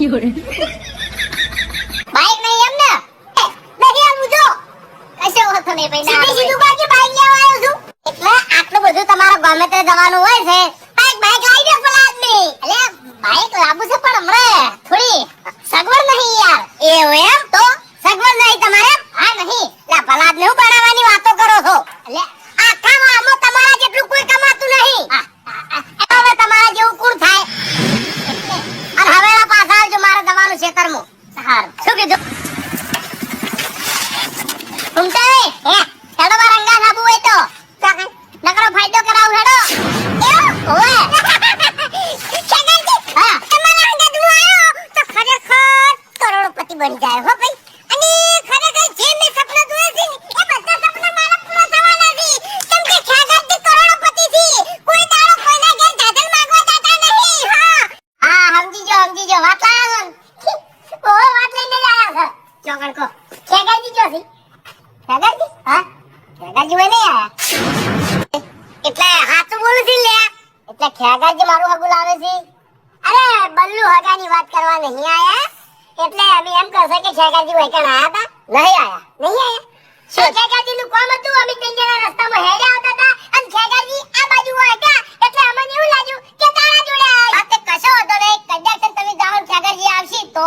bike નહીં એમ ને દરિયા મુજો કશો હોતો નહીં ભાઈ સીધી સીધું બાકી બાઈક લેવા આવ્યો છું એટલે આટલું બધું તમારા ગામે તે જવાનું હોય છે બાઈક લાવી દે પેલા આદમી એટલે બાઈક લાવું છે પણ હમણે થોડી સગવડ નહીં યાર એવું એમ તો સગવડ નહીં તમારે હા નહીં લા ભલા આદમી હું બનાવવાની વાતો કરો છો એટલે આખા આમાં તમારા જેટલું કોઈ કમાતું નહીં હવે તમારા જેવું કોણ થાય અને હવેલા પાછા આવજો મારે દવાનું ખેતરમાં હારું શું કીધું ઘૂમતે હે હેડો માર રંગા સાબુ હોય તો નકરો ફાયદો કરાવ હેડો એવું ઓએ શેગરજી હા તમારા અંગા દુ આયો તો ખરેખર કરોડપતિ બની જાય હો ભાઈ અને ખરેખર જે મે સપના જોયા છે એ બધા સપના મારા પૂરા થવાના છે કેમ કે શેગરજી કરોડપતિ છે કોઈ દાડો કોઈના ઘર દાદન માંગવા જતા નહીં હા સમજી જો વાત લાગન ઓ વાત લઈને જ આયા છે ચોકણ કો શેગરજી જો છે શેગરજી હા શેગરજી હોય નહીં આયા એટલે હાચું બોલું છું લે એટલે ખેગાજી મારું હગું લાવે છે અરે બલ્લુ હગાની વાત કરવા નહીં આયા એટલે અમે એમ કહે કે ખેગાજી હોય કણ આયા હતા નહીં આયા શું ખેગાજી નું કામ હતું અમે ત્રણ જણા રસ્તામાં હેડ્યા આવતા હતા અને ખેગાજી આ બાજુ હતા એટલે અમને એવું લાગ્યું કે તારા જોડે આ તે કશો હતો ને કદાચ તમે જાઓ ખેગાજી આવશે તો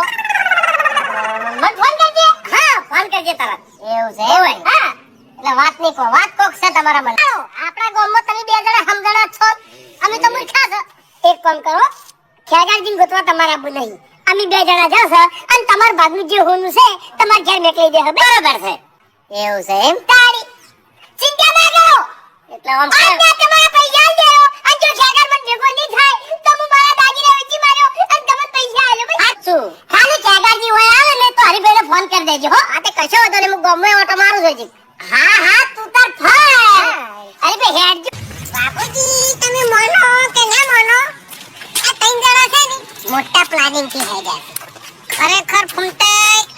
મને ફોન કરજે હા ફોન કરજે તરત એવું છે એવું હા એટલે વાત નહીં કો વાત કોક છે તમારા મને આપણા ગામમાં તમે બે જણા સમજણા છો અમે તો મૂર્ખા છો એક કામ કરો ખેગારજી ગોતવા તમારા આબુ નહીં અમે બે જણા જાવ અને તમાર ભાગનું જે હોનું છે તમાર ઘેર મેકલી દે બરાબર છે એવું છે એમ તારી ચિંતા ના કરો એટલે આમ તમારા પૈસા દેવો અને જો ખેગાર મને ભેગો નહીં થાય તો હું મારા દાગીને વેચી માર્યો અને તમને પૈસા આલ્યો ભાઈ સાચું ખાલી ખેગારજી હોય આવે ને તો હરીભાઈને ફોન કરી દેજો હો આ તે કશો હતો ને હું ગામમાં ઓટો મારું છું જી હા તું તાર ફાય અરે બે હેડ બાપુજી તમે માનો કે ના માનો આ ત્રણ જણા છે ને મોટા પ્લાનિંગ થી હેડ્યા ખરેખર ફૂમતે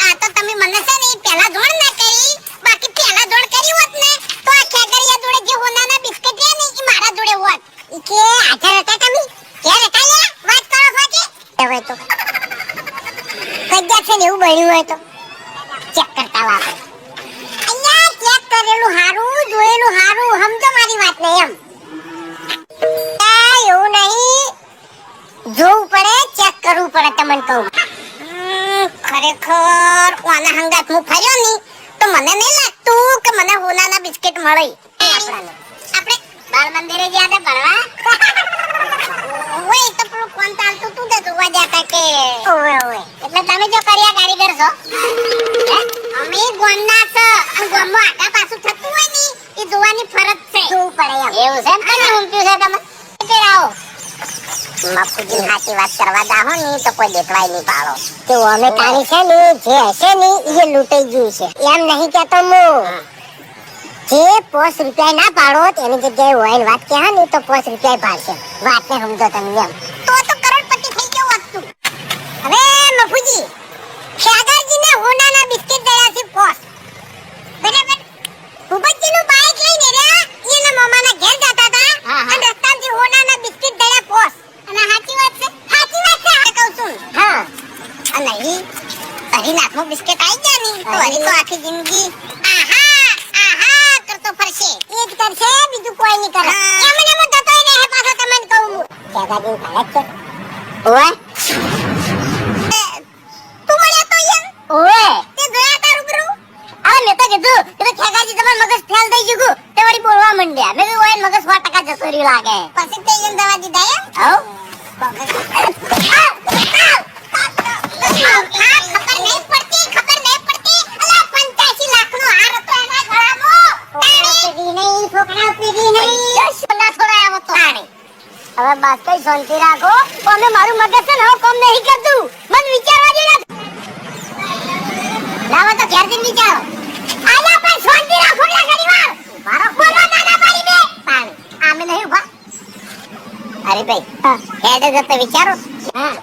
આ તો તમે મને છે ને પહેલા જોડ ના કરી બાકી પહેલા જોડ કરી હોત ને તો આ ખેગરિયા જોડે જે હોનાના બિસ્કિટ છે ને એ મારા જોડે હોત ઈ કે આજા હતા તમે કે હતા વાત કરો છો કે હવે તો કદાચ છે ને એવું બન્યું હોય તો ચેક કરતા વાપરે કરેલું હારું જોયેલું હારું સમજો મારી વાત ને એમ એવું નહીં જોવું પડે ચેક કરવું પડે તમને કહું ખરેખર ઓના હંગાત હું ફર્યો ની તો મને નહીં લાગતું કે મને હોનાના બિસ્કિટ મળે આપણે બાળ મંદિરે ગયા હતા ભણવા ઓય તો પેલું કોણ ચાલતું તું તો જોવા જતા કે ઓય એટલે તમે જો કર્યા કારીગર છો અમે ગોમના છો અને ગોમમાં આટા પાછું થતું હોય ને એ જોવાની ફરજ છે જોવું પડે એમ એવું છે અને ઊંચ્યું છે તમે આવો બાપુજી સાચી વાત કરવા દાહો ને તો કોઈ દેખવાય નહીં પાડો તો અમે તારી છે ને જે હશે ને એ લૂંટાઈ ગયું છે એમ નહીં કહેતો હું જે 5 રૂપિયા ના પાડો એની જગ્યાએ હોય વાત કહે ને તો 5 રૂપિયા ભાડશે વાતને સમજો તમે એમ તો કરોડપતિ થઈ ગયો વાત તું હવે મફુજી ખેગારજીને હોનાના બિસ્કિટ દયા છે 5 બરાબર ભૂપતજીનું બાઈક લઈને રે એના મામાના ઘેર જતા હતા અને રસ્તામાંથી હોનાના બિસ્કિટ દયા 5 અને સાચી વાત છે આ કહું છું હા અને ઈ હરી લાખમાં બિસ્કિટ આવી ગયા ને તો હરી તો આખી જિંદગી આહા કરતો ફરશે એ જ કરશે બીજું કોઈ નહીં કરે એમને મત તોય ને પાછો તમને કહું ખેગારજી ભાડક છે ઓય ઓએ તે જોયા તા રૂબરૂ આ મેં તો કીધું કે ખેગાજી તમાર મગજ ફેલ થઈ ગયું તે વળી બોલવા માંડ્યા મેં કીધું ઓય મગજ 100% જતો રહ્યું લાગે પછી તે એમ દવા દીધા એમ હો ખબર નહીં પડતી અલા 85 લાખનો હાર હતો એના ગળામાં તાણી નહીં છોકરા પીડી નહીં સોના થોડા આવો તો તાણી હવે બસ કઈ શાંતિ રાખો તો અમે મારું મગજ છે ને હવે કામ નહીં કરતું મન વિચારવા દે લાવો તો ઘેર જઈને વિચારો આલા પર શાંતિ રાખો લા ઘણીવાર મારો બોલો નાના પાડી દે પાણી આમે નહીં ઉભા અરે ભાઈ હેડ જતો વિચારો હા